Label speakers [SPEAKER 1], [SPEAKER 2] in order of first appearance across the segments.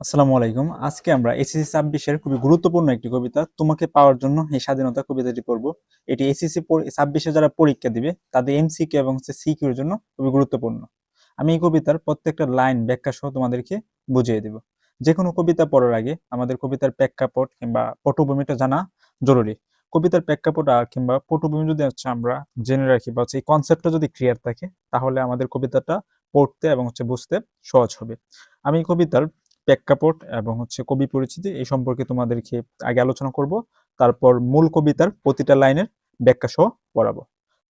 [SPEAKER 1] আসসালামু আলাইকুম। আজকে আমরা এসএসসি 26-এর খুবই গুরুত্বপূর্ণ একটি কবিতা তোমাকে পাওয়ার জন্য এই স্বাধীনতা কবিতাটি পড়ব। এটি এসএসসি 26-এ যারা পরীক্ষা দিবে তাদের এমসিকিউ এবং সিকিউ এর জন্য খুবই গুরুত্বপূর্ণ। আমি এই কবিতার প্রত্যেকটা লাইন ব্যাখ্যা সহ তোমাদেরকে বুঝিয়ে দেব। যে কোনো কবিতা পড়ার আগে আমাদের কবিতার প্রেক্ষাপট কিংবা পটভূমিটা জানা জরুরি। কবিতার প্রেক্ষাপট আর কিংবা পটভূমি যদি আমরা জেনে রাখি বা এই কনসেপ্টটা যদি ক্লিয়ার থাকে তাহলে আমাদের কবিতাটা পড়তে এবং বুঝতে সহজ হবে। আমি কবিতার প্রেক্ষাপট এবং কবি পরিচিতি এই সম্পর্কে তোমাদেরকে আগে আলোচনা করব, তারপর মূল কবিতার প্রতিটা লাইনের ব্যাখ্যা সহ পড়াবো।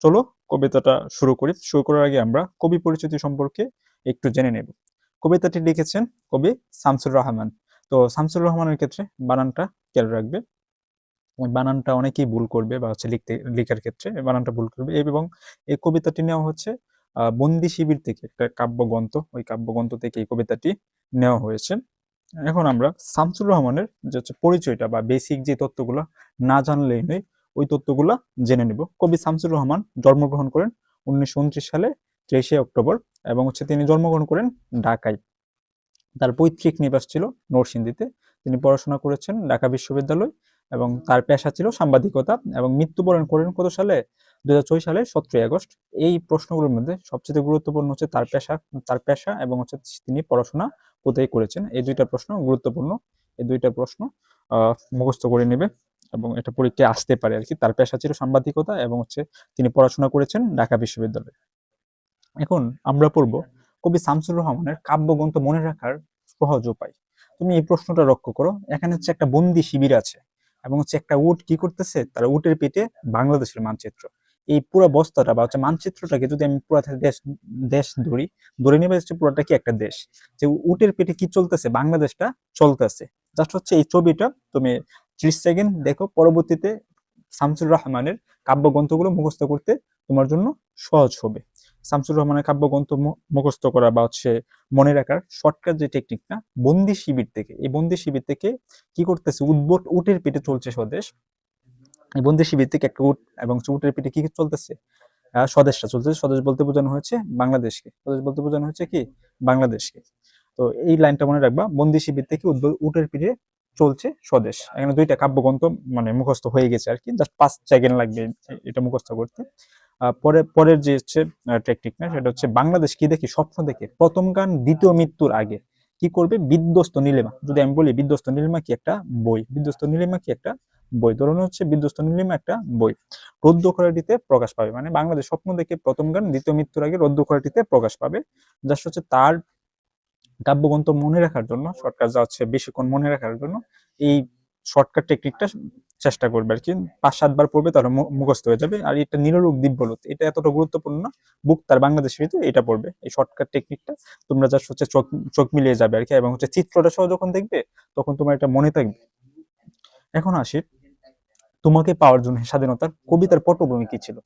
[SPEAKER 1] চলো কবিতাটা শুরু করি। শুরু করার আগে আমরা কবি পরিচিতি সম্পর্কে একটু জেনে নেব। কবিতাটি লিখেছেন কবি শামসুর রহমান। তো শামসুর রহমানের ক্ষেত্রে বানানটা খেয়াল রাখবে। বানানটা অনেকেই ভুল করবে বা লেখার ক্ষেত্রে বানানটা ভুল করবে। এবং এই কবিতাটি নেওয়া হচ্ছে বন্দি শিবির থেকে, একটা কাব্যগ্রন্থ, ওই কাব্যগ্রন্থ থেকে এই কবিতাটি নেওয়া হয়েছে। এখন আমরা শামসুর রহমানের যে পরিচয়টা বা বেসিক যে তথ্যগুলো না জানলেই নেই, ওই তথ্যগুলো জেনে নিব। কবি শামসুর রহমান জন্মগ্রহণ করেন 1929 সালে 23শে অক্টোবর এবং তিনি জন্মগ্রহণ করেন ঢাকায়। তার পৈতৃক নিবাস ছিল নরসিংদীতে। তিনি পড়াশোনা করেছেন ঢাকা বিশ্ববিদ্যালয় এবং তার পেশা ছিল সাংবাদিকতা এবং মৃত্যুবরণ করেন কত সালে? 2006 সালে 17 আগস্ট। এই প্রশ্নগুলোর মধ্যে সবচেয়ে গুরুত্বপূর্ণ হচ্ছে তার পেশা এবং তিনি পড়াশোনা কোথায় করেছেন। এই দুইটা প্রশ্ন গুরুত্বপূর্ণ। এই দুইটা প্রশ্ন মুখস্থ করে নেবে এবং এটা পরীক্ষায় আসতে পারে আর কি। তার পেশা ছিল সাংবাদিকতা এবং তিনি পড়াশোনা করেছেন ঢাকা বিশ্ববিদ্যালয়ে। এখন আমরা পড়ব কবি শামসুর রহমানের কাব্যগ্রন্থ মনে রাখার সহজ উপায়। তুমি এই প্রশ্নটা লক্ষ্য করো। এখানে একটা বন্দি শিবির আছে এবং একটা উট কি করতেছে, তার উটের পেটে বাংলাদেশের মানচিত্র। এই পুরো বস্তাটা বা মানচিত্রটাকে যদি আমি পুরো দেশ দেশ ধরে নেবে পুরোটা কি একটা দেশ, যে উটের পেটে কি চলতেছে, বাংলাদেশটা চলতেছে। জাস্ট এই ছবিটা তুমি 30 সেকেন্ড দেখো, পরবর্তীতে শামসুর রহমানের কাব্যগ্রন্থগুলো মুখস্থ করতে তোমার জন্য সহজ হবে। শামসুর রহমানের কাব্যগ্রন্থ মুখস্থ করা বা মনে রাখার শর্টকাট যে টেকনিকটা, বন্দি শিবির থেকে, এই বন্দি শিবির থেকে কি করতেছে, উটের পেটে চলছে স্বদেশ। এই বন্দি শিবির থেকে একটা উট এবং উটের পেটে কি চলতেছে, স্বদেশটা চলতেছে। স্বদেশ বলতে বোঝানো হয়েছে বাংলাদেশকে। স্বদেশ বলতে বোঝানো হয়েছে কি, বাংলাদেশকে। তো এই লাইনটা মনে রাখবা, বন্দি শিবির থেকে উটের পিঠে চলছে স্বদেশ। এখানে দুইটা কাব্যগ্রন্থ মুখস্থ হয়ে গেছে আর কি। জাস্ট 5 সেকেন্ড লাগবে এটা মুখস্থ করতে। পরের যে টেকনিক না, সেটা হচ্ছে বাংলাদেশ কি দেখি, স্বপ্ন দেখে প্রথম গান দ্বিতীয় মৃত্যুর আগে কি করবে, বিধ্বস্ত নীলিমা। যদি আমি বলি বিধ্বস্ত নীলিমা কি একটা বই, বিধ্বস্ত নীলিমা কি একটা বই, ধরুন বিধ্বস্ত নীলিমা একটা বই, রৌদ্র খরাটিতে প্রকাশ পাবে। মানে বাংলাদেশ স্বপ্ন দেখে প্রথম গান দ্বিতীয় মৃত্যুর আগে রৌদ্র খরাটিতে প্রকাশ পাবে। জাস্ট তার কাব্যগ্রন্থ মনে রাখার জন্য, শর্টকাট যা বেশিক্ষণ মনে রাখার জন্য এই শর্টকাট টেকনিকটা চেষ্টা করবে আর কি। 5-7 বার পড়বে, তাহলে মুখস্থ হয়ে যাবে। আর এটা নিররূপ দিব্যলুত, এটা এতটা গুরুত্বপূর্ণ না। বুক তার বাংলাদেশের ভিতরে এটা পড়বে, এই শর্টকাট টেকনিকটা তোমরা জাস্ট চোখ চোখ মিলিয়ে যাবে আর কি। এবং চিত্রটা সহ যখন দেখবে তখন তোমার এটা মনে থাকবে। এখন আসি তোমাকে পাওয়ার জন্য স্বাধীনতার কবিতার পটভূমি কি ছিল।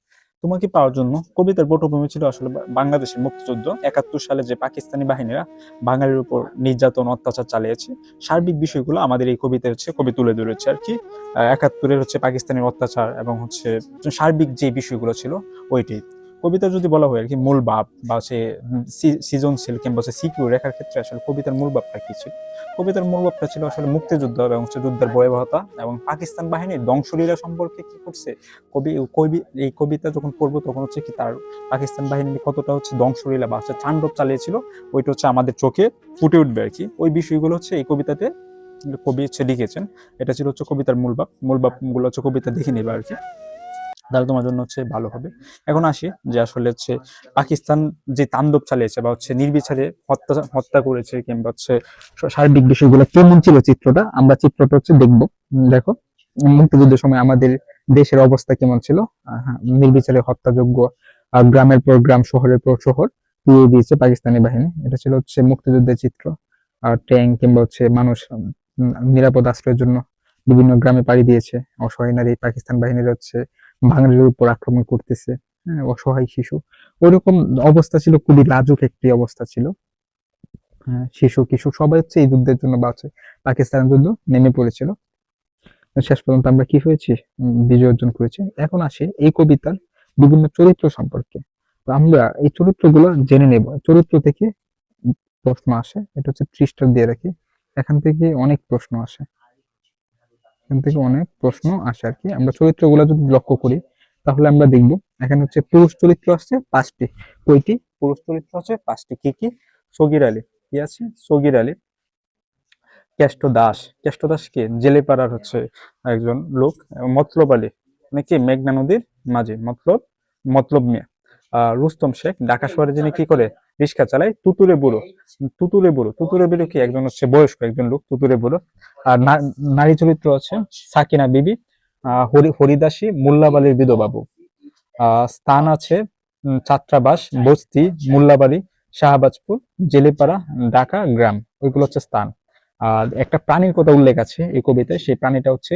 [SPEAKER 1] তোমাকে পাওয়ার জন্য কবিতার পটভূমি ছিল আসলে বাংলাদেশের মুক্তিযুদ্ধ। 71 সালে যে পাকিস্তানি বাহিনীরা বাঙালির উপর নির্যাতন অত্যাচার চালিয়েছে, সার্বিক বিষয়গুলো আমাদের এই কবিতায় কবি তুলে ধরেছে আর কি। 71-এর পাকিস্তানের অত্যাচার এবং সার্বিক যে বিষয়গুলো ছিল ওইটাই কবিতা যদি বলা হয় আর কি। মূল ভাব বা সৃজনশীল কিংবা সিকিউর রেখার ক্ষেত্রে আসলে কবিতার মূল ভাবটা কি ছিল। কবিতার মূল ভাবটা ছিল আসলে মুক্তিযুদ্ধ এবং যুদ্ধের ভয়াবহতা এবং পাকিস্তান বাহিনীর ধ্বংসলীলা সম্পর্কে কি করছে কবি। এই কবিতা যখন পড়বো তখন কি তার পাকিস্তান বাহিনী কতটা ধ্বংসলীলা বা তাণ্ডব চালিয়েছিল, ওইটা আমাদের চোখে ফুটে উঠবে আর কি। ওই বিষয়গুলো এই কবিতাতে কবি লিখেছেন। এটা ছিল কবিতার মূল ভাব গুলো কবিতা দেখে নেবে আর কি, তাহলে তোমার জন্য ভালো হবে। এখন আসি যে আসলে পাকিস্তান যে তাণ্ডব চালিয়েছে বা নির্বিচারে হত্যা করেছে কিংবা সার্বিক বিষয়গুলো কেমন ছিল, চিত্রটা আমরা দেখবো। দেখো, মুক্তিযুদ্ধের সময় আমাদের দেশের অবস্থা কেমন ছিল। নির্বিচারে হত্যাযোগ্য, গ্রামের পর গ্রাম, শহরের পর শহর পুড়িয়ে দিয়েছে পাকিস্তানি বাহিনী। এটা ছিল মুক্তিযুদ্ধের চিত্র। ট্যাঙ্ক কিংবা মানুষ নিরাপদ আশ্রয়ের জন্য বিভিন্ন গ্রামে পাড়ি দিয়েছে। অসহায় নারী পাকিস্তান বাহিনীর বাঙালির উপর আক্রমণ করতেছে, অসহায় শিশু। ওইরকম অবস্থা ছিল, খুবই লাজুক একটি অবস্থা ছিল। শিশু কিশোর সবাই এই যুদ্ধের জন্য বা পাকিস্তানের যুদ্ধ নেমে পড়েছিল। শেষ পর্যন্ত আমরা কি হয়েছি, বিজয় অর্জন করেছি। এখন আসে এই কবিতার বিভিন্ন চরিত্র সম্পর্কে। তো আমরা এই চরিত্রগুলো জেনে নেব। চরিত্র থেকে প্রশ্ন আসে, এটা 30 দিয়ে রাখি।
[SPEAKER 2] এখান থেকে অনেক প্রশ্ন আসে, এখান থেকে অনেক প্রশ্ন আসে আর কি। আমরা চরিত্রগুলো যদি লক্ষ্য করি তাহলে আমরা দেখব এখানে হচ্ছে পুরুষ চরিত্র আসছে 5টি। কয়টি?
[SPEAKER 1] পুরুষ চরিত্র হচ্ছে 5টি। কি কি? সগির আলী, কি আছে? সগির আলী, কেষ্ট দাস, কেষ্ট দাস কে? জেলেপাড়ার হচ্ছে একজন লোক। মতলব আলী, মানে কি? মেঘনা নদীর মাঝি, মতলব, মতলব মিয়া। রুস্তম শেখ, ঢাকা শহরে যিনি কি করে? রিক্সা চালায়। তুতুরে বুড়ো, তুতুরে বুড়ো, তুতুরে বুড়ো কি? একজন হচ্ছে বয়স্ক একজন লোক, তুতুরে বুড়ো। আর নারী চরিত্র আছে সাকিনা বিবি, হরিদাসী, মোল্লাবালির বিধবা বউ। স্থান আছে ছাত্রাবাস, বস্তি, মোল্লাবাড়ি, শাহবাজপুর, জেলেপাড়া, ঢাকা গ্রাম, ওইগুলো হচ্ছে স্থান। আর একটা প্রাণীর কথা উল্লেখ আছে এই কবিতায়, সেই প্রাণীটা হচ্ছে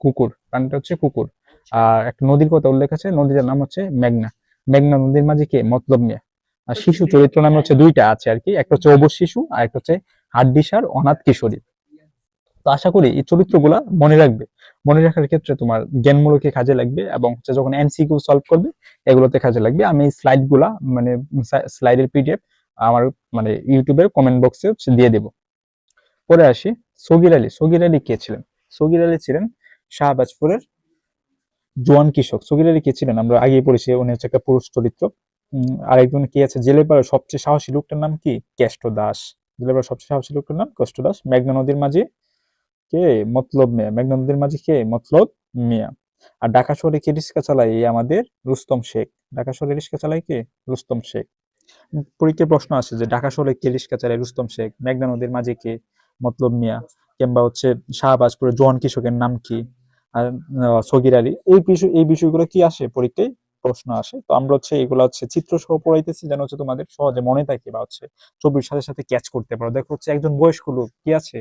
[SPEAKER 1] কুকুর, প্রাণীটা হচ্ছে কুকুর। আর একটা নদীর কথা উল্লেখ আছে, নদীর নাম হচ্ছে মেঘনা। মেঘনা নদীর মাঝে কে? মতলব মিয়া। আর শিশু চরিত্র নামে হচ্ছে 2টা আছে আর কি, একটা হচ্ছে অবশ শিশু আর একটা হচ্ছে হাড্ডিসার অনাথ কিশোরী। তো আশা করি এই চরিত্রগুলা মনে রাখবে। মনে রাখার ক্ষেত্রে তোমার জ্ঞানমূলকে কাজে লাগবে এবং হচ্ছে যখন এমসিকিউ সলভ করবে এগুলোতে কাজে লাগবে। আমি স্লাইড গুলা মানে স্লাইডের পিডিএফ আমার মানে ইউটিউবের কমেন্ট বক্সে দিয়ে দেব। পরে আসি সগির আলী। সগির আলী কে ছিলেন? সগির আলী ছিলেন শাহবাজপুরের জোয়ান কৃষক। সগির আলী কে ছিলেন আমরা আগেই পড়েছি, উনি হচ্ছে একটা পুরুষ চরিত্র। আরেকজন কি আছে? জেলেপাড়ার সবচেয়ে সাহসী লোকটার নাম কি? কেষ্ট দাস। জেলেপাড়ার সবচেয়ে সাহসী লোকটার নাম কেষ্ট দাস। মেঘনা নদীর মাঝি কে? মতলব মিয়া। মেঘনা নদীর মাঝি কে? মতলব মিয়া। আর ঢাকা শহরে কে রিক্সা চালায়? এই আমাদের রুস্তম শেখ। ঢাকা শহরে রিক্সা চালায় কে? রুস্তম শেখ। পরীক্ষায় প্রশ্ন আসে যে ঢাকা শহরে কে রিক্সা চালায়? রুস্তম শেখ। মেঘনা নদীর মাঝি কে? মতলব মিয়া। কিংবা হচ্ছে শাহবাজপুরের জোয়ান কৃষকের নাম কি? আর সগির আলী। এই বিষয়গুলো কি আসে পরীক্ষায়? প্রশ্ন আসে। তো আমরা হচ্ছে এগুলো হচ্ছে চিত্র সহ পড়াইতেছি যেন হচ্ছে তোমাদের সহজে মনে থাকে বা হচ্ছে ছবির সাথে সাথে ক্যাচ করতে পারো। দেখো হচ্ছে একজন বয়স্ক লোক কি আছে?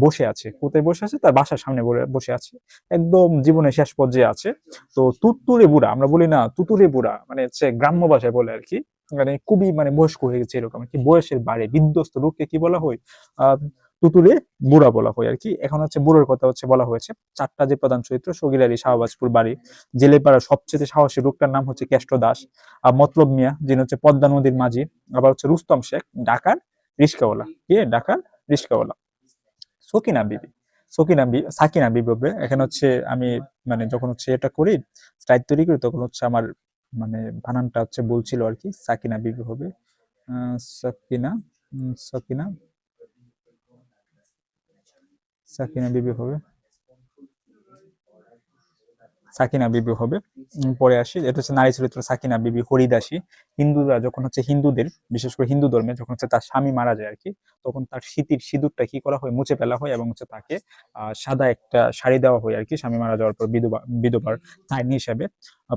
[SPEAKER 1] বসে আছে। কোথায় বসে আছে? তার বাসার সামনে বসে আছে। একদম জীবনের শেষ পর্যায়ে আছে। তো তুত্তুরে বুড়া, আমরা বলি না তুতুরে বুড়া, মানে হচ্ছে গ্রাম্য ভাষায় বলে আর কি। মানে খুবই মানে বয়স্ক হয়ে গেছে এরকম আর কি, বয়সের বাড়ে বিধ্বস্ত লোককে কি বলা হয়? তুতুরে বুড়া বলা হয় আর কি। এখন হচ্ছে বুড়োর কথা হচ্ছে বলা হয়েছে। 4টা যে প্রধান চরিত্র, সগির আলী, শাহবাজপুর বাড়ি, জেলেপাড়ার সবচেয়ে সাহসী লোকটার নাম হচ্ছে কেষ্ট দাস, আর মতলব মিয়া যিনি হচ্ছে পদ্মা নদীর মাঝি, আবার হচ্ছে রুস্তম শেখ ঢাকার রিস্কাওয়ালা। কে? ঢাকার রিস্কাওয়ালা। সকিনা বিবি, সাকিনা বিবি হবে। এখানে হচ্ছে আমি মানে যখন হচ্ছে এটা করি, স্লাইড তৈরি করি, তখন হচ্ছে আমার মানে বানানটা হচ্ছে বলছিল আর কি। সাকিনা বিবি হবে। সাকিনা, সাকিনা, সাকিনা বিবি হবে, সাকিনা বিবি হবে। পরে আসি, এটা হচ্ছে নারী চরিত্র সাকিনা বিবি, হরিদাসী। হিন্দুরা যখন হচ্ছে হিন্দুদের, বিশেষ করে হিন্দু ধর্মে যখন হচ্ছে তার স্বামী মারা যায় আর কি, তখন তার সিঁদুরটা কি করা হয়? মুছে ফেলা হয় এবং হচ্ছে তাকে সাদা একটা শাড়ি দেওয়া হয় আর কি, স্বামী মারা যাওয়ার পর বিধবার চাইনি হিসাবে।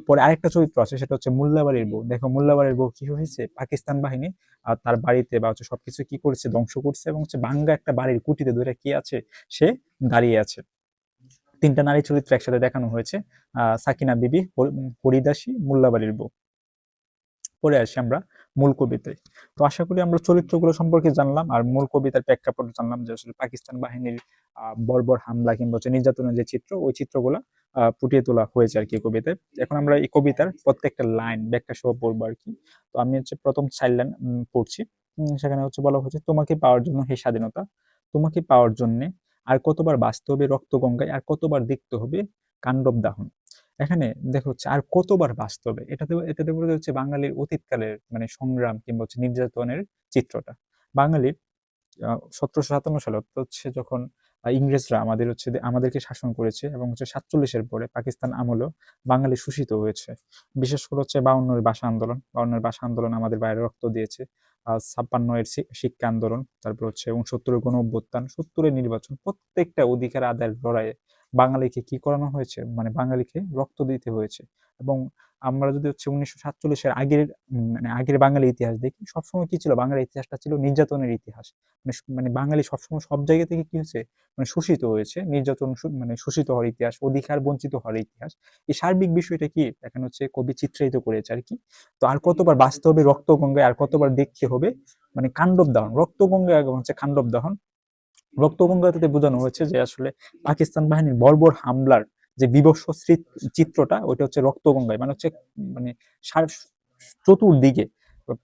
[SPEAKER 1] পরে আরেকটা চরিত্র আছে, সেটা হচ্ছে মোল্লাবাড়ির বউ। দেখো মোল্লাবাড়ির বউ কি হয়েছে? পাকিস্তান বাহিনী তার বাড়িতে বা হচ্ছে সবকিছু কি করছে? ধ্বংস করছে এবং হচ্ছে ভাঙ্গা একটা বাড়ির কুটিতে ধরে কি আছে? সে দাঁড়িয়ে আছে। 3টা নারী চরিত্র একসাথে দেখানো হয়েছে, সাকিনা বিবি, হরিদাসী, মোল্লাবাড়ির বউ। পরে আসি আমরা মূল কবিতায়। তো আশা করি আমরা চরিত্রগুলো সম্পর্কে জানলাম আর মূল কবিতার প্রেক্ষাপট জানলাম, যে আসলে পাকিস্তান বাহিনীর বর্বর হামলা কিংবা হচ্ছে নির্যাতনের যে চিত্র, ওই চিত্রগুলা ফুটিয়ে তোলা হয়েছে আর কি কবিতায়। এখন আমরা এই কবিতার প্রত্যেকটা লাইন ব্যাখ্যা সহ পড়বো আর কি। তো আমি হচ্ছে প্রথম 4 লাইন পড়ছি। সেখানে হচ্ছে বলা হচ্ছে, তোমাকে পাওয়ার জন্য হে স্বাধীনতা, তোমাকে পাওয়ার জন্য আর কতবার বাঁচতে হবে রক্ত গঙ্গায়, আর কতবার দেখতে হবে কাণ্ডব দাহন। এখানে দেখো হচ্ছে আর কতবার বাস্তবে, এটাতে বোঝা হচ্ছে বাঙালির অতীতকালের মানে সংগ্রাম কিংবা হচ্ছে নির্যাতনের চিত্রটা। বাঙালির 1757 সালে, অর্থাৎ হচ্ছে যখন ইংরেজরা আমাদেরকে শাসন করেছে এবং হচ্ছে 47-এর পরে পাকিস্তান আমলেও বাঙালি শোষিত হয়েছে। বিশেষ করে হচ্ছে 52-এর ভাষা আন্দোলন আমাদের বাইরে রক্ত দিয়েছে। 56-এর শিক্ষা আন্দোলন, তারপর হচ্ছে 69-এর গণ-অভ্যুত্থান, 70-এর নির্বাচন, প্রত্যেকটা অধিকার আদায়ের লড়াইয়ে বাঙালিকে কি করানো হয়েছে? মানে বাঙালিকে রক্ত দিতে হয়েছে। এবং আমরা যদি হচ্ছে 1947-এর আগের বাঙালি ইতিহাস দেখি, সবসময় কি ছিল? বাঙালির ইতিহাসটা ছিল নির্যাতনের ইতিহাস। মানে বাঙালি সবসময় সব জায়গা থেকে কি হয়েছে? মানে শোষিত হয়েছে, নির্যাতন, মানে শোষিত হওয়ার ইতিহাস, অধিকার বঞ্চিত হওয়ার ইতিহাস। এই সার্বিক বিষয়টা কি এখন হচ্ছে কবি চিত্রায়িত করেছে আর কি। তো আর কতবার বাঁচতে হবে রক্ত গঙ্গায়, আর কতবার দেখতে হবে মানে কাণ্ডব দহন। রক্ত গঙ্গায় হচ্ছে কাণ্ডব দহন। রক্তগঙ্গাতে বোঝানো হয়েছে যে আসলে পাকিস্তান বাহিনীর বর্বর হামলার যে বিভৎস চিত্রটা, ওইটা হচ্ছে রক্তগঙ্গায়, মানে হচ্ছে মানে চতুর্দিকে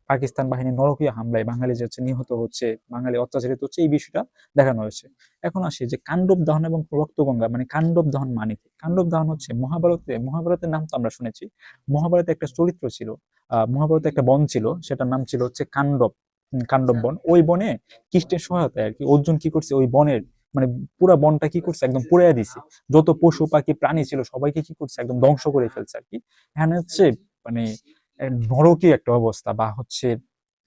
[SPEAKER 1] পাকিস্তান বাহিনীর নরকীয় হামলায় বাঙালি যে হচ্ছে নিহত হচ্ছে, বাঙালি অত্যাচারিত হচ্ছে, এই বিষয়টা দেখানো হয়েছে। এখন আসি যে কাণ্ডব দহন এবং রক্তগঙ্গা, মানে কাণ্ডব দহন মানে কি? কাণ্ডব দহন হচ্ছে মহাভারতের নাম তো আমরা শুনেছি। মহাভারতে একটা চরিত্র ছিল, মহাভারতে একটা বন ছিল, সেটার নাম ছিল হচ্ছে কাণ্ডব, কাণ্ডব বন। ওই বনে কৃষ্ণের সহায়তায় আর কি অর্জুন কি করছে, ওই বনের মানে পুরা বনটা কি করছে, একদম পুড়াইয়া দিছে। যত পশু পাখি প্রাণী ছিল সবাইকে কি করছে, একদম ধ্বংস করে ফেলছে আর কি। এখানে হচ্ছে মানে নরকীয় একটা অবস্থা, বা হচ্ছে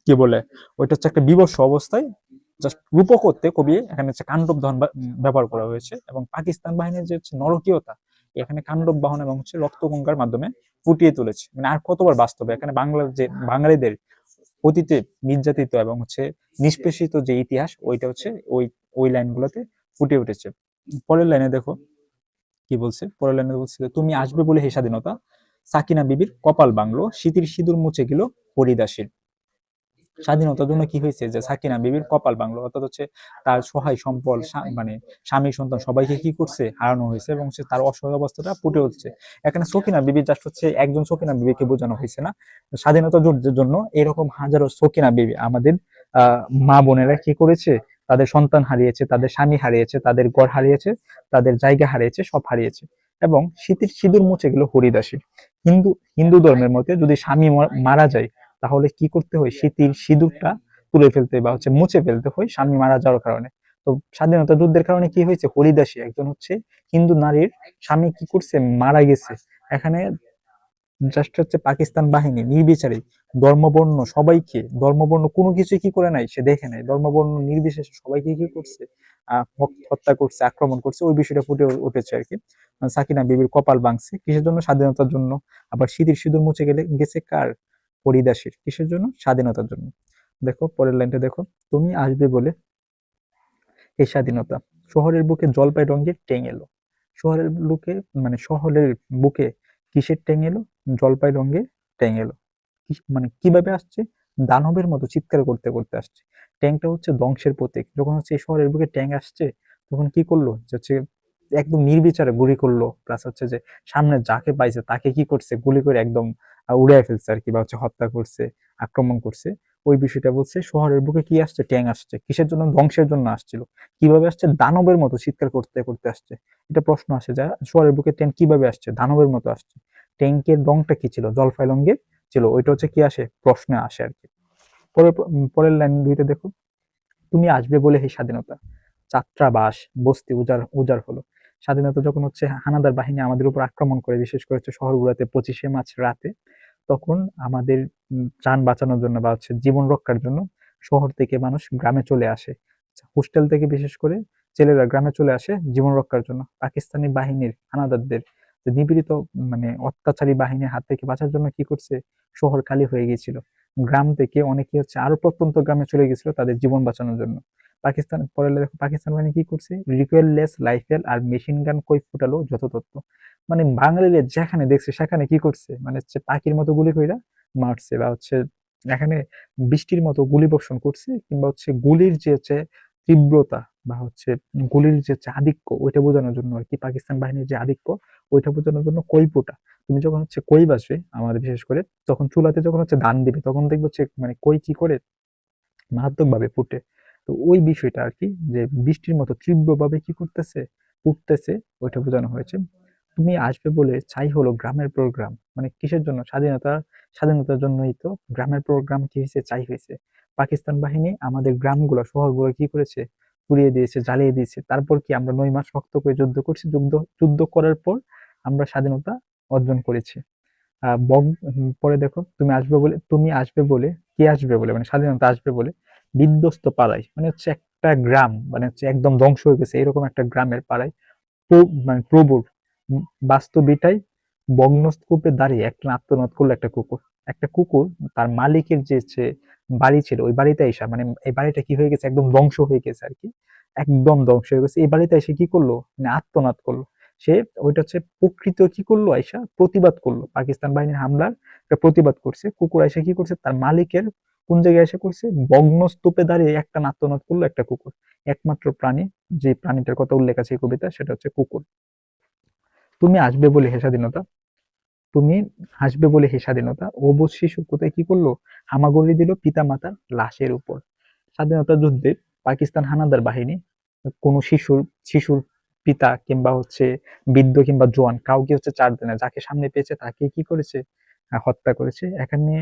[SPEAKER 1] কি বলে, ওইটা হচ্ছে একটা বিভৎস অবস্থায় জাস্ট রূপক করতে কবি এখানে হচ্ছে কাণ্ডব দহন ব্যবহার করা হয়েছে। এবং পাকিস্তান বাহিনীর যে হচ্ছে নরকীয়তা এখানে কাণ্ডব বাহন এবং হচ্ছে রক্তগঙ্গার মাধ্যমে ফুটিয়ে তুলেছে। মানে আর কতবার বাস্তবে এখানে বাংলার যে বাঙালিদের অতীতে নির্যাতিত এবং হচ্ছে নিষ্পেষিত যে ইতিহাস, ওইটা হচ্ছে ওই ওই লাইনগুলোতে ফুটে উঠেছে। পরের লাইনে দেখো কি বলছে, পরের লাইনে বলছে যে, তুমি আসবে বলে হে স্বাধীনতা, সাকিনা বিবির কপাল বাংলো, স্মৃতির সিঁদুর মুছে গেল হরিদাসীর। স্বাধীনতার জন্য কি হয়েছে, যে সাকিনা বিবির কপাল বাংলো, অর্থাৎ হচ্ছে তার সহায় সম্বল মানে স্বামী সন্তান সবাইকে কি করছে, হারানো হয়েছে, এবং সে তার অসহায় অবস্থাটা ফুটে উঠছে। এখানে সকিনা বিবি জাস্ট হচ্ছে একজন সকিনা বিবিকে বোঝানো হয়েছে না, স্বাধীনতা যুদ্ধের জন্য এরকম হাজারো সকিনা বিবি আমাদের মা বোনেরা কি করেছে, তাদের সন্তান হারিয়েছে, তাদের স্বামী হারিয়েছে, তাদের ঘর হারিয়েছে, তাদের জায়গা হারিয়েছে, সব হারিয়েছে। এবং স্মৃতির সিঁদুর মুছে গেল হরিদাসীর। হিন্দু ধর্মের মতে যদি স্বামী মারা যায় তাহলে কি করতে হয়, স্মৃতির সিঁদুরটা তুলে ফেলতে বা হচ্ছে মুছে ফেলতে হয় স্বামী মারা যাওয়ার কারণে। তো স্বাধীনতা যুদ্ধের কারণে কি হয়েছে, হরিদাসী একজন হচ্ছে হিন্দু নারীর স্বামী কি করছে, মারা গেছে। এখানে জাস্ট হচ্ছে পাকিস্তান বাহিনী নির্বিচারে ধর্মবর্ণ সবাইকে, ধর্মবর্ণ কোনো কিছু কি করে নাই, সে দেখে নাই, ধর্মবর্ণ নির্বিশেষে সবাইকে কি করছে, হত্যা করছে, আক্রমণ করছে, ওই বিষয়টা ফুটে উঠেছে আর কি। সাকিনা বিবির কপাল ভাঙছে কিসের জন্য, স্বাধীনতার জন্য। আবার সিঁদুর সিঁদুর মুছে গেছে কার, হরিদাসীর, কিসের জন্য, স্বাধীনতার জন্য। দেখো পরের লাইনটা দেখো, তুমি আসবে বলে এই স্বাধীনতা, শহরের বুকে জলপাই রঙের ট্রেন এলো। শহরের বুকে, মানে শহরের বুকে কিসের ট্রেন এলো, জলপাই রঙের ট্রেন এলো। মানে কিভাবে আসছে, দানবের মতো চিৎকার করতে করতে আসছে। ট্যাংকটা হচ্ছে ধ্বংসের প্রতীক। যখন হচ্ছে এই শহরের বুকে ট্যাঙ্ক আসছে, তখন কি করলো, যে হচ্ছে একদম নির্বিচারে গুলি করলো, প্লাস হচ্ছে যে সামনে যাকে পাইছে তাকে কি করছে, গুলি করে একদম উড়াই ফেলছে আর কি, বা হচ্ছে হত্যা করছে, আক্রমণ করছে। ওই বিষয়টা বলছে, শহরের বুকে কি আসছে, ট্যাঙ্ক আসছে, কিসের জন্য, ধ্বংসের জন্য আসছিল। কিভাবে আসছে, দানবের মতো চিৎকার করতে করতে আসছে। এটা প্রশ্ন আসে, যা শহরের বুকে ট্যাঙ্ক কিভাবে আসছে, দানবের মতো আসছে। ট্যাঙ্কের রংটা কি ছিল, জলপাই রঙের ছিল। ওইটা হচ্ছে কি আসে, প্রশ্নে আসে আর কি। পরের লাইন দুইটা দেখো, তুমি আসবে বলে হে স্বাধীনতা, ছাত্রাবাস বস্তি উজাড় উজাড় হলো। স্বাধীনতা যখন হচ্ছে হানাদার বাহিনী আমাদের উপর আক্রমণ করে, বিশেষ করে হচ্ছে শহরগুলোতে 25শে মার্চ রাতে, তখন আমাদের যান বাঁচানোর জন্য বা হচ্ছে জীবন রক্ষার জন্য শহর থেকে মানুষ গ্রামে চলে আসে। হোস্টেল থেকে বিশেষ করে ছেলেরা গ্রামে চলে আসে জীবন রক্ষার জন্য। পাকিস্তানি বাহিনীর হানাদারদের যে নিপীড়িত, মানে অত্যাচারী বাহিনীর হাত থেকে বাঁচার জন্য কি করছে, শহর খালি হয়ে গিয়েছিল। গ্রাম থেকে অনেকে হচ্ছে আরো প্রত্যন্ত গ্রামে চলে গেছিল তাদের জীবন বাঁচানোর জন্য। পাকিস্তান, পরে দেখো পাকিস্তান বাহিনী কি করছে, রিকোয়েললেস রাইফেল আর মেশিন গান কই ফুটালো যত তত্ত্ব। মানে বাঙালিরা যেখানে দেখছে সেখানে কি করছে, মানে হচ্ছে পাখির মতো গুলি কইরা মারছে, বা হচ্ছে এখানে বৃষ্টির মতো গুলি বর্ষণ করছে, কিংবা হচ্ছে গুলির যে হচ্ছে তীব্রতা, বা হচ্ছে গুলির যে হচ্ছে আধিক্য, ওইটা বোঝানোর জন্য আর কি, পাকিস্তান বাহিনীর যে আধিক্য ওইটা বোঝানোর জন্য কই ফুটা। তুমি যখন হচ্ছে কই বাজবে আমাদের বিশেষ করে, তখন চুলাতে যখন হচ্ছে ধান দিবে, তখন দেখবো হচ্ছে মানে কই কি করে মারাত্মক ভাবে ফুটে। তো ওই বিষয়টা আর কি, যে বৃষ্টির মতো তীব্রভাবে কি করতেছে, ফুটতেছে, ওইটা বোঝানো হয়েছে। তুমি আসবে বলে চাই হলো গ্রামের প্রোগ্রাম, মানে কিসের জন্য, স্বাধীনতার জন্যই তো গ্রামের প্রোগ্রাম কি হয়েছে, চাই হয়েছে। পাকিস্তান বাহিনী আমাদের গ্রামগুলো শহরগুলো কি করেছে, পুড়িয়ে দিয়েছে, জ্বালিয়ে দিয়েছে। তারপর কি আমরা 9 মাস শক্ত করে যুদ্ধ করছি, যুদ্ধ করার পর আমরা স্বাধীনতা অর্জন করেছি। পরে দেখো, তুমি আসবে বলে কে আসবে বলে, মানে স্বাধীনতা আসবে বলে বিধ্বস্ত পাড়ায়, মানে হচ্ছে একটা গ্রাম, মানে হচ্ছে একদম ধ্বংস হয়ে গেছে এরকম একটা গ্রামের পাড়ায় মানে প্রভুর বাস্তবিটাই ভগ্নস্তূপে দাঁড়িয়ে একটা আত্মনাদ করলো একটা কুকুর। একটা কুকুর তার মালিকের যে বাড়ি ছিল, ওই বাড়িতে এসে, মানে এই বাড়িটা কি হয়ে গেছে, একদম ধ্বংস হয়ে গেছে আর কি, একদম ধ্বংস হয়ে গেছে। এই বাড়িতে এসে কি করলো, মানে আত্মনাদ করলো সে। ওইটা হচ্ছে প্রকৃত কি করলো, আইসা প্রতিবাদ করলো, পাকিস্তান বাহিনীর হামলার একটা প্রতিবাদ করছে। কুকুর আইসা কি করছে, তার মালিকের কোন জায়গায় এসে করছে, ভগ্নস্তূপে দাঁড়িয়ে একটা আত্মনাদ করলো একটা কুকুর। একমাত্র প্রাণী, যে প্রাণীটার কথা উল্লেখ আছে এই কবিতা, সেটা হচ্ছে কুকুর। তুমি আসবে বলে হে স্বাধীনতা,
[SPEAKER 2] তুমি হাসবে বলে হে স্বাধীনতা, অবুঝ শিশু কোথায় কি করলো, হামাগুড়ি দিল পিতা মাতার লাশের উপর। স্বাধীনতা যুদ্ধে পাকিস্তান হানাদার বাহিনী কোনো শিশুর পিতা কিংবা হচ্ছে বৃদ্ধ কিংবা জোয়ান কাউকে হচ্ছে ছাড় দেয় না, যাকে সামনে পেয়েছে তাকে কি করেছে, হত্যা করেছে। এখানে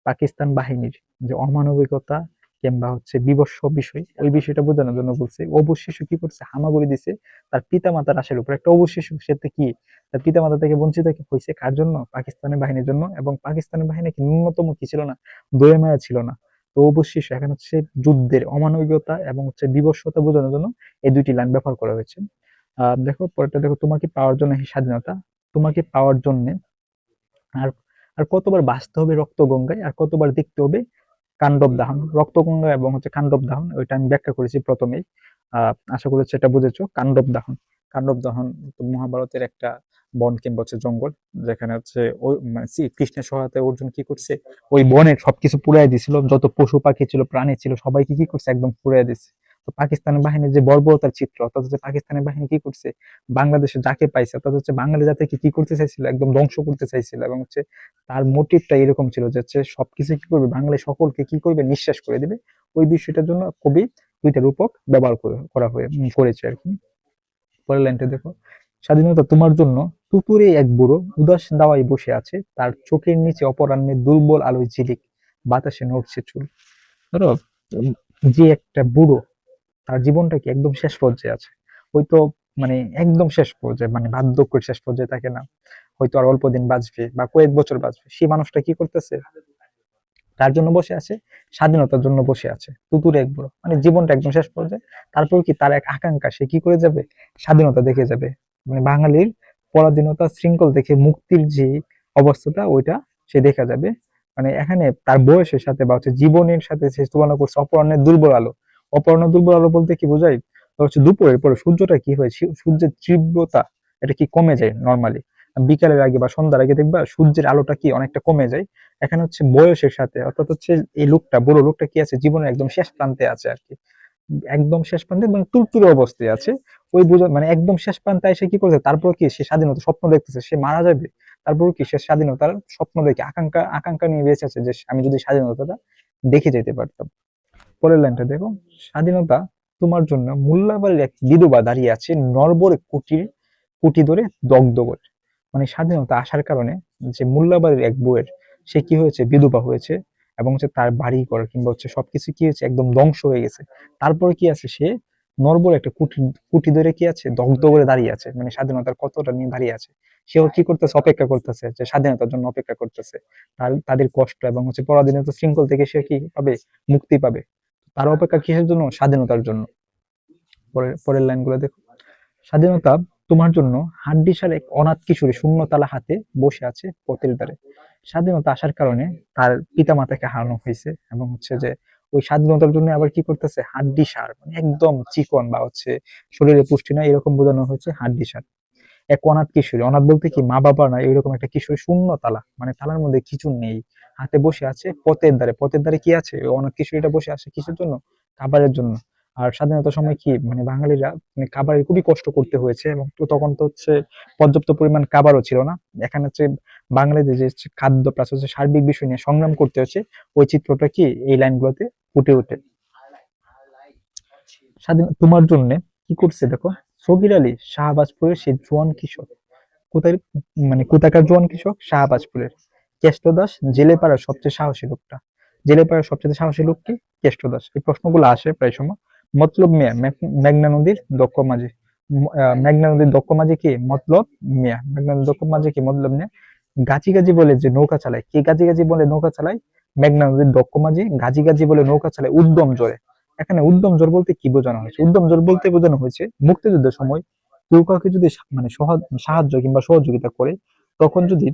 [SPEAKER 2] পাকিস্তান বাহিনীর যে অমানবিকতা কিংবা হচ্ছে বীভৎস বিষয়, ওই বিষয়টা বোঝানোর জন্য বলছে অবুঝ শিশু কি করছে, হামাগুড়ি দিছে তার পিতা মাতার লাশের উপর। একটা অবুঝ শিশু, সে তো কি তার পিতা মাতা থেকে বঞ্চিত হয়েছে কার জন্য, পাকিস্তানের বাহিনীর জন্য। এবং পাকিস্তানের বাহিনী কি ন্যূনতম কি ছিল না, দয়া মায়া ছিল না। তো অবুঝ শিশু এখানে হচ্ছে যুদ্ধের অমানবিকতা এবং হচ্ছে বীভৎসতা বোঝানোর জন্য এই দুইটি লাইন ব্যবহার করা হয়েছে। দেখো পরেরটা দেখো, তোমাকে পাওয়ার জন্য হে স্বাধীনতা, তোমাকে পাওয়ার জন্য আর আর কতবার বাঁচতে হবে রক্ত গঙ্গায়, আর কতবার দেখতে হবে কাণ্ডব দাহন। রক্তগঙ্গা এবং হচ্ছে কাণ্ডব দাহন ওইটা আমি ব্যাখ্যা করেছি প্রথমেই। আশা করি সেটা বুঝেছো। কাণ্ডব দাহন, কাণ্ডব দহন তো মহাভারতের একটা বন কিংবা হচ্ছে জঙ্গল, যেখানে হচ্ছে ওই মানে কৃষ্ণের সহায়তায় অর্জুন কি করছে, ওই বনের সবকিছু পুড়াই দিছিল, যত পশু পাখি ছিল প্রাণী ছিল সবাইকে কি করছে, একদম পুড়াই দিচ্ছে। তো পাকিস্তানের বাহিনীর যে বর্বরতার চিত্র, অর্থাৎ হচ্ছে পাকিস্তানের বাহিনী কি করছে, বাংলাদেশে যাকে পাইছে অর্থাৎ হচ্ছে বাঙালি জাতিকে কি করতে চাইছিল, একদম ধ্বংস করতে চাইছিল। এবং হচ্ছে তার মোটিভটা এরকম ছিল যে হচ্ছে সবকিছু কি করবে, বাঙালি সকলকে কি করবে, নিঃশেষ করে দিবে। ওই বিষয়টার জন্য কবি দুইটা রূপক ব্যবহার করেছে আর কি। পরের লাইনটা দেখো, স্বাধীনতা তোমার জন্য তুতুরে এক বুড়ো উদাস দাওয়ায় বসে আছে, তার চোখের নিচে অপরাহ্নের দুর্বল আলোয় ঝিলিক, বাতাসে নড়ছে চুল। ধরো যে একটা বুড়ো, তার জীবনটা কি একদম শেষ পর্যায়ে আছে, হয়তো মানে একদম শেষ পর্যায়ে, মানে বার্ধক্যের শেষ পর্যায়ে থাকে না, হয়তো আর অল্প দিন বাঁচবে বা কয়েক বছর বাঁচবে, সেই মানুষটা কি করতেছে, তার জন্য বসে আছে, স্বাধীনতার জন্য বসে আছে তুতুর এক বুড়ো, মানে জীবনটা একদম শেষ পর্যায়ে। তারপর কি তার এক আকাঙ্ক্ষা, সে কি করে যাবে, স্বাধীনতা দেখে যাবে। মানে বাঙালির পরাধীনতা শৃঙ্খল দেখে মুক্তির যে অবস্থাটা ওইটা সে দেখা যাবে। মানে এখানে তার বয়সের সাথে বা হচ্ছে জীবনের সাথে সে তুলনা করছে অপরাহ্নের দুর্বল আলো। অপরাহ্নের দুর্বল আলো বলতে কি বোঝায়, তো হচ্ছে দুপুরের পরে সূর্যটা কি হয়, সূর্যের তীব্রতা এটা কি কমে যায় নর্মালি, বিকালের আগে বা সন্ধ্যার আগে দেখবা সূর্যের আলোটা কি অনেকটা কমে যায়। এখানে হচ্ছে বয়সের সাথে, অর্থাৎ হচ্ছে এই লোকটা, বুড়ো লোকটা কি আছে, জীবনের একদম শেষ প্রান্তে আছে আর কি, একদম শেষ প্রান্তে মানে তুলতুলে অবস্থায় আছে। ওই বুঝা মানে একদম শেষ প্রান্তে এসে কি করছে, তারপর কি সে স্বাধীনতা স্বপ্ন দেখতেছে, সে মারা যাবে, তারপর কি সে স্বাধীনতার স্বপ্ন দেখে আকাঙ্ক্ষা আকাঙ্ক্ষা নিয়ে বেঁচে আছে যে আমি যদি স্বাধীনতাটা দেখে যেতে পারতাম। পরের লাইনটা দেখো, স্বাধীনতা তোমার জন্য মোল্লাবাড়ির এক বিধবা দাঁড়িয়ে আছে নরবরে কুটি ধরে দগ্ধ করে। মানে স্বাধীনতা আসার কারণে যে মোল্লাবাড়ির এক বউয়ের, সে কি হয়েছে, বিধবা হয়েছে, এবং হচ্ছে তার বাড়ি ঘর কিংবা হচ্ছে সবকিছু কি হয়েছে, একদম ধ্বংস হয়ে গেছে। তারপরে কি আছে, সে নরবরে একটা কুটি ধরে কি আছে, দগ্ধ করে দাঁড়িয়ে আছে, মানে স্বাধীনতার কতটা নিয়ে দাঁড়িয়ে আছে। সেও কি করতেছে, অপেক্ষা করতেছে, যে স্বাধীনতার জন্য অপেক্ষা করতেছে। তাদের কষ্ট এবং হচ্ছে পরাধীনতা শৃঙ্খল থেকে সে কি পাবে, মুক্তি পাবে। তার অপেক্ষা কিসের জন্য, স্বাধীনতার জন্য। পরের লাইনগুলো দেখো, স্বাধীনতা তোমার জন্য হাড্ডিসার এক অনাথ কিশোরী শূন্য তালা হাতে বসে আছে পথের ধারে। স্বাধীনতা আসার কারণে তার পিতা মাতাকে হারানো হয়েছে, এবং হচ্ছে যে ওই স্বাধীনতার জন্য আবার কি করতেছে, হাড্ডিসার মানে একদম চিকন বা হচ্ছে শরীরে পুষ্টি নাই এরকম বোঝানো হয়েছে হাড্ডিসার এক অনাথ কিশোরী। অনাথ বলতে কি মা বাবা নাই, এরকম একটা কিশোরী শূন্য তালা, মানে তালার মধ্যে কিছু নেই, হাতে বসে আছে পথের ধারে। পথের ধারে কি আছে, ওই অনাথ কিশোরীটা বসে আছে কিসের জন্য, খাবারের জন্য। আর স্বাধীনতার সময় কি মানে বাঙালিরা মানে খাবারের খুবই কষ্ট করতে হয়েছে, এবং তো তখন তো হচ্ছে পর্যাপ্ত পরিমাণ খাবারও ছিল না। এখানে হচ্ছে বাঙালিদের যে হচ্ছে খাদ্য প্লাস হচ্ছে সার্বিক বিষয় নিয়ে সংগ্রাম করতে হচ্ছে, ওই চিত্রটা কি এই লাইনগুলোতে ফুটে ওঠে। স্বাধীন তোমার জন্য কি করছে দেখো, সগির আলী শাহবাজপুরের সেই জোয়ান কিশোর, কোথায় মানে কোথাকার জোয়ান কৃষক, শাহবাজপুরের। কেষ্টদাস জেলেপাড়ার সবচেয়ে সাহসী লোকটা, জেলেপাড়ার সবচেয়ে সাহসী লোক কি, কেষ্টদাস। এই প্রশ্নগুলো আসে প্রায় সময়। মতলব মিয়া মেঘনা নদীর দক্ষ মাঝি, মেঘনা নদীর দক্ষ মাঝি কি, মতলব মিয়া। মেঘনা নদীর দক্ষ মাঝি কি, মতলব মিয়া। গাজী গাজী বলে যে নৌকা চালায়, কে গাজী গাজী বলে নৌকা চালায়, মেঘনা নদীর দক্ষ মাঝি গাজী গাজী বলে নৌকা চালায় উদ্যম জোরে। এখানে উদ্যম জোর বলতে কি বোঝানো হয়েছে, উদ্যম জোর বলতে বোঝানো হয়েছে মুক্তিযুদ্ধের সময় কেউ কাউকে যদি মানে সাহায্য কিংবা সহযোগিতা করে, তখন যদি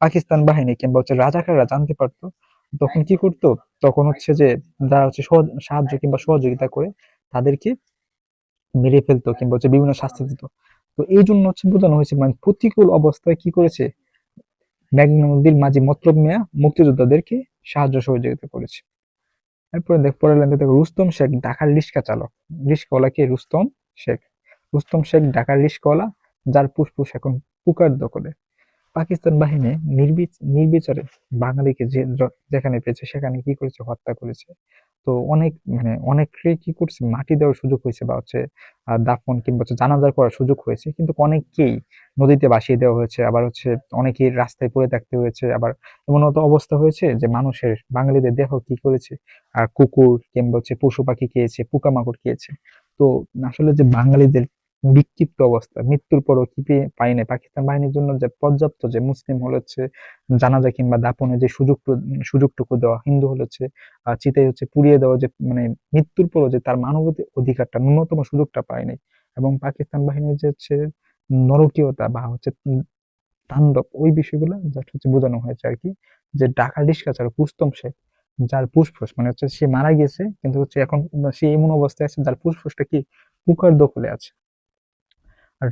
[SPEAKER 2] পাকিস্তান বাহিনী কিংবা হচ্ছে রাজাকাররা জানতে পারতো, তখন কি করতো, তখন হচ্ছে যে যারা হচ্ছে সাহায্য কিংবা সহযোগিতা করে তাদেরকে মেরে ফেলতো কিংবা হচ্ছে বিভিন্ন শাস্তি দিত। তো এই জন্য হচ্ছে বোঝানো হয়েছে মানে প্রতিকূল অবস্থায় কি করেছে, মেঘনা নদীর মাঝি মতলব মিয়া মুক্তিযোদ্ধাদেরকে সাহায্য সহযোগিতা করেছে। এরপরে দেখ পরের লাইনটা দেখো, রুস্তম শেখ ঢাকার রিক্সা চালক। রিক্সাওয়ালা কে, রুস্তম শেখ। রুস্তম শেখ ঢাকার রিক্সাওয়ালা, যার ফুসফুস এখন পুকার দখলে। পাকিস্তান বাহিনী নির্বিচারে বাঙালিকে যেখানে পেয়েছে সেখানে কি করেছে, হত্যা করেছে। তো অনেক মানে অনেককে কি করছে, মাটি দেওয়ার সুযোগ হয়েছে, বা হচ্ছে দাফন কিংবা হচ্ছে জানাজা করার সুযোগ হয়েছে, কিন্তু অনেককেই নদীতে ভাসিয়ে দেওয়া হয়েছে, আবার হচ্ছে অনেকেই রাস্তায় পড়ে থাকতে হয়েছে। আবার এমন তো অবস্থা হয়েছে যে মানুষের, বাঙালিদের দেহ কি করেছে, কুকুর কিংবা হচ্ছে পশু পাখি খেয়েছে, পোকামাকড় খেয়েছে। তো আসলে যে বাঙালিদের বিক্ষিপ্ত অবস্থা, মৃত্যুর পরও কি পাই নাই পাকিস্তান বাহিনীর জন্য যে পর্যাপ্ত যে মুসলিম হলে হচ্ছে জানাজা কিংবা দাফনের যে সুযোগটুকু দেওয়া, হিন্দু হলে হচ্ছে চিতায় হচ্ছে পুড়িয়ে দেওয়া, যে মানে মৃত্যুর পরও যে তার মানবাধিকার অধিকারটা, ন্যূনতম সুযোগটা পায় নাই। এবং পাকিস্তান বাহিনীর যে হচ্ছে নরকীয়তা বা হচ্ছে তাণ্ডব, ওই বিষয়গুলো জাস্ট হচ্ছে বোঝানো হয়েছে আর কি। যে ঢাকা রিস্কা ছাড়া রুস্তম শেখ, যার ফুসফুস মানে হচ্ছে সে মারা গেছে, কিন্তু হচ্ছে এখন সে এমন অবস্থায় আছে যার ফুসফুসটা কি পোকার দখলে আছে।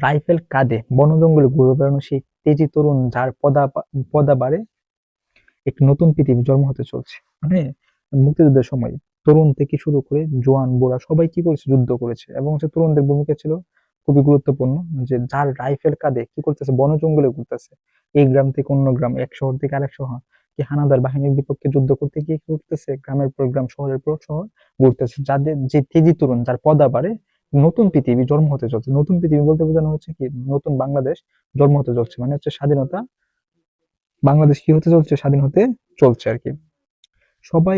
[SPEAKER 2] রাইফেল কাঁধে বন জঙ্গলে ঘুরে বেড়ানো সেই তেজি তরুণ, যার পদাবারে একটি নতুন পৃথিবী জন্ম হতে চলছে। মানে মুক্তিযুদ্ধের সময় তরুণ থেকে শুরু করে জোয়ান বুড়া সবাই কি করেছে, যুদ্ধ করেছে। এবং হচ্ছে তরুণদের ভূমিকা ছিল খুবই গুরুত্বপূর্ণ। যে যার রাইফেল কাঁধে কি করতেছে, বন জঙ্গলে ঘুরতেছে, এই গ্রাম থেকে অন্য গ্রাম, এক শহর থেকে আরেক শহর, কি হানাদার বাহিনীর বিপক্ষে যুদ্ধ করতে গিয়ে কি করতেছে, গ্রামের পর গ্রাম, শহরের পর শহর ঘুরতেছে। যাদের যে তেজি তরুণ, যার পদাবারে নতুন পৃথিবী জন্ম হতে চলছে। নতুন পৃথিবী বলতে বোঝানো হচ্ছে কি, নতুন বাংলাদেশ জন্ম হতে চলছে, মানে হচ্ছে স্বাধীনতা, বাংলাদেশ কি হতে চলছে, স্বাধীন হতে চলছে আর কি। সবাই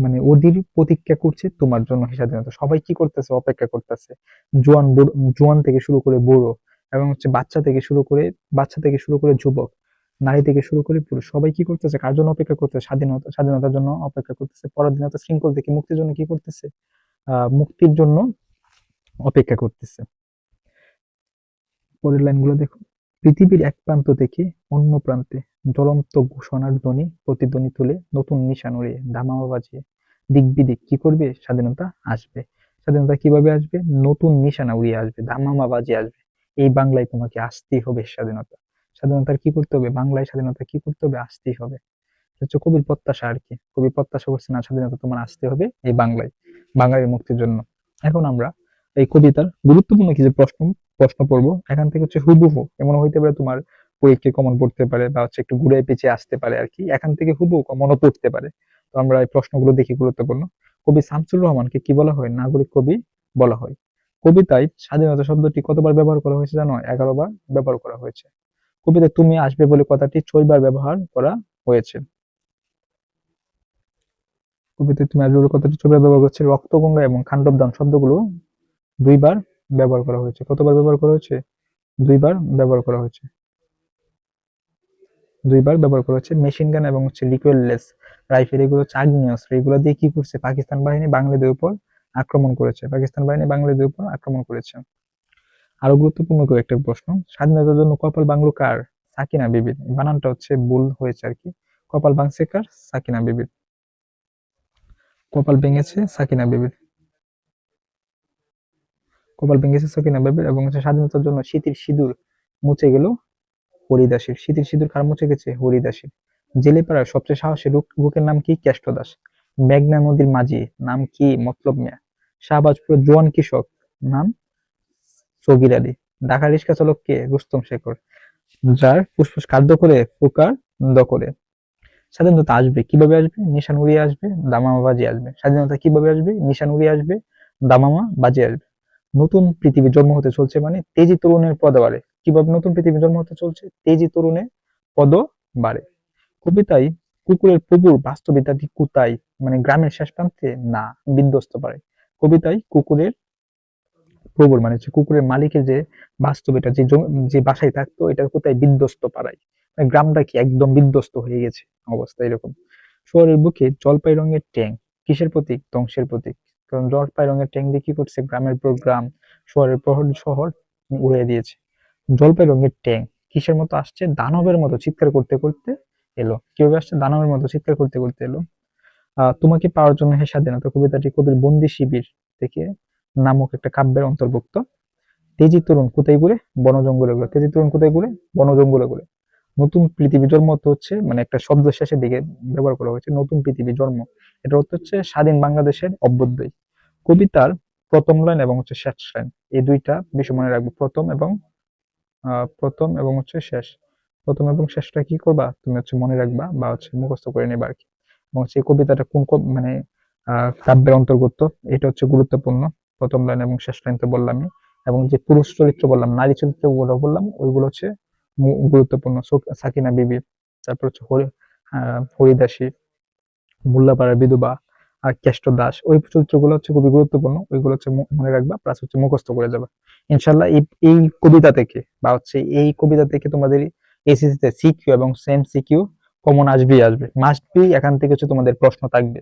[SPEAKER 2] মানে অধীর প্রতীক্ষা করছে তোমার জন্য হে স্বাধীনতা। সবাই কি করতেছে, অপেক্ষা করতেছে। জোয়ান থেকে শুরু করে বুড়ো, এবং হচ্ছে বাচ্চা থেকে শুরু করে যুবক, নারী থেকে শুরু করে পুরুষ, সবাই কি করতেছে, কার জন্য অপেক্ষা করতেছে, স্বাধীনতার জন্য অপেক্ষা করতেছে। পরাধীনতা শৃঙ্খল থেকে মুক্তির জন্য কি করতেছে, মুক্তির জন্য অপেক্ষা করতেছে। পরের লাইনগুলো দেখো। পৃথিবীর এক প্রান্ত থেকে অন্য প্রান্তে জ্বলন্ত ঘোষণার প্রতিধ্বনি তুলে নতুন নিশান উড়িয়ে দামামা বাজিয়ে দিক বিদিক কি করবে, স্বাধীনতা আসবে। স্বাধীনতা কিভাবে আসবে, নতুন নিশানা উড়িয়ে আসবে, দামামা বাজিয়ে আসবে। এই বাংলায় তোমাকে আসতেই হবে স্বাধীনতা। স্বাধীনতার কি করতে হবে, বাংলায় স্বাধীনতা কি করতে হবে, আসতেই হবে। এটা হচ্ছে কবির প্রত্যাশা আর কি। কবি প্রত্যাশা করছে না, স্বাধীনতা তোমার আসতে হবে এই বাংলায়, বাঙালির মুক্তির জন্য। এখন আমরা এই কবিতার গুরুত্বপূর্ণ কিছু প্রশ্ন পড়বো এখান থেকে। হচ্ছে হুবহু এমন হইতে পারে তোমার পরীক্ষায় কমন পড়তে পারে, বা হচ্ছে একটু ঘুরে পেঁচিয়ে আসতে পারে আর কি। এখান থেকে হুবহু কমনও পড়তে পারে। তো আমরা এই প্রশ্নগুলো দেখি, গুরুত্বপূর্ণ। কবি শামসুর রহমানকে কি বলা হয়, নাগরিক কবি বলা হয়। কবিতায় স্বাধীনতা শব্দটি কতবার ব্যবহার করা হয়েছে জানো, 11 বার ব্যবহার করা হয়েছে। কবিতায় তুমি আসবে বলে কথাটি 6 বার ব্যবহার করা হয়েছে। কবিতায় তুমি আসবে বলে কথাটি 6 বার ব্যবহার করছে। রক্তগঙ্গা এবং খান্ডবদান শব্দগুলো 2 বার ব্যবহার করা হয়েছে। কতবার ব্যবহার করা হয়েছে, 2 বার ব্যবহার করা হয়েছে। 2 বার ব্যবহার করা হচ্ছে। মেশিন গান এবং হচ্ছে লিকুইডলেস রাইফেল, এগুলো হচ্ছে আগ্নেয়াস্ত্র, এগুলো দিয়ে কি করছে, পাকিস্তান বাহিনী বাঙালিদের উপর আক্রমণ করেছে। পাকিস্তান বাহিনী বাঙালিদের উপর আক্রমণ করেছে। আরো গুরুত্বপূর্ণ একটা প্রশ্ন, স্বাধীনতার জন্য কপাল বাংলো কার, সাকিনা বিবির। বানানটা হচ্ছে ভুল হয়েছে আর কি। কপাল ভাঙছে কার, সাকিনা বিবির। কপাল ভেঙেছে সাকিনা বিবির। কপাল ভেঙেছে সাকিনা বিবির। এবং হচ্ছে স্বাধীনতার জন্য স্মৃতির সিঁদুর মুছে গেল হরিদাসীর। স্মৃতির সিঁদুর কার মুছে গেছে, হরিদাসীর। জেলেপাড়ার সবচেয়ে সাহসী লোকের নাম কি, কেষ্ট দাস। মেঘনা নদীর মাঝি নাম কি, মতলব মিয়া। শাহবাজপুরের জোয়ান কৃষক নাম সগির আলী। ঢাকা রিক্সা চালক কে, রুস্তম শেখর, যার ফুসফুস খাদ্য করে ফুকার দখলে। স্বাধীনতা আসবে কিভাবে, আসবে নিশান উড়িয়ে আসবে, দামামা বাজিয়ে আসবে। স্বাধীনতা কিভাবে আসবে, নিশান উড়িয়ে আসবে, দামামা বাজিয়ে আসবে। নতুন পৃথিবী জন্ম হতে চলছে, মানে তেজি তরুণের পদবারে। কিভাবে নতুন পৃথিবী জন্ম হতে চলছে, তেজি তরুণের পদবারে। কবিতায় কুকুরের প্রভুর বাস্তবিকতাটি কোথায়, মানে গ্রামের শেষ প্রান্তে, না বিধ্বস্ত পারে। কবিতায় কুকুরের প্রভুর মানে হচ্ছে কুকুরের মালিকের যে বাস্তব, এটা যে বাসায় থাকতো, এটা কোথায়, বিধ্বস্ত পাড়ায়। মানে গ্রামটা কি একদম বিধ্বস্ত হয়ে গেছে অবস্থা এরকম। শহরের বুকে জলপাই রঙের ট্যাঙ্ক কিসের প্রতীক, ধ্বংসের প্রতীক। কারণ জলপাই রঙের ট্যাঙ্ক দিয়ে কি করছে, গ্রামের পর গ্রাম, শহরের পর শহর উড়িয়ে দিয়েছে। জলপাই রঙের ট্যাঙ্ক কিসের মতো আসছে, দানবের মতো চিৎকার করতে করতে এলো। কিভাবে আসছে, দানবের মতো চিৎকার করতে করতে এলো। তোমাকে পাওয়ার জন্য হে স্বাধীনতা কবিতাটি কবির বন্দি শিবির থেকে নামক একটা কাব্যের অন্তর্ভুক্ত। তেজি তরুণ কোথায় ঘুরে, বন জঙ্গলে ঘুরে। তেজি তরুণ কোথায় ঘুরে, বন জঙ্গলে ঘুরে। নতুন পৃথিবী জন্ম তো হচ্ছে মানে একটা শব্দ শেষের দিকে ব্যবহার করা হয়েছে, নতুন পৃথিবী জন্ম। এটা অর্থ হচ্ছে স্বাধীন বাংলাদেশের অভ্যুদয়। কবিতার প্রথম লাইন এবং হচ্ছে শেষ লাইন, এই দুইটা বিষয় মনে রাখবো, প্রথম এবং হচ্ছে শেষ। প্রথম এবং শেষটা কি করবা, তুমি হচ্ছে মনে রাখবা বা হচ্ছে মুখস্থ করে নেবা আর কি। এবং সেই কবিতাটা কোন মানে কাব্যের অন্তর্গত, এটা হচ্ছে গুরুত্বপূর্ণ। প্রথম লাইন এবং শেষ লাইন তো বললামই। এবং যে পুরুষ চরিত্র বললাম, নারী চরিত্রগুলো বললাম, ওইগুলো হচ্ছে গুরুত্বপূর্ণ। সাকিনা বিবি, তারপর হচ্ছে হরিদাসী, মোল্লাপাড়ার বিধবা, আর কেষ্ট দাস, ওই চরিত্রগুলো হচ্ছে খুবই গুরুত্বপূর্ণ। ওইগুলো হচ্ছে মনে রাখবা, প্লাস হচ্ছে মুখস্থ করে যাবে ইনশাল্লাহ। এই কবিতা থেকে বা হচ্ছে এই কবিতা থেকে তোমাদের এসএসসি তে সিকিউ এবং সেম সিকিউ কমন আসবেই আসবে, মাস্ট বি। এখান থেকে হচ্ছে তোমাদের প্রশ্ন থাকবে।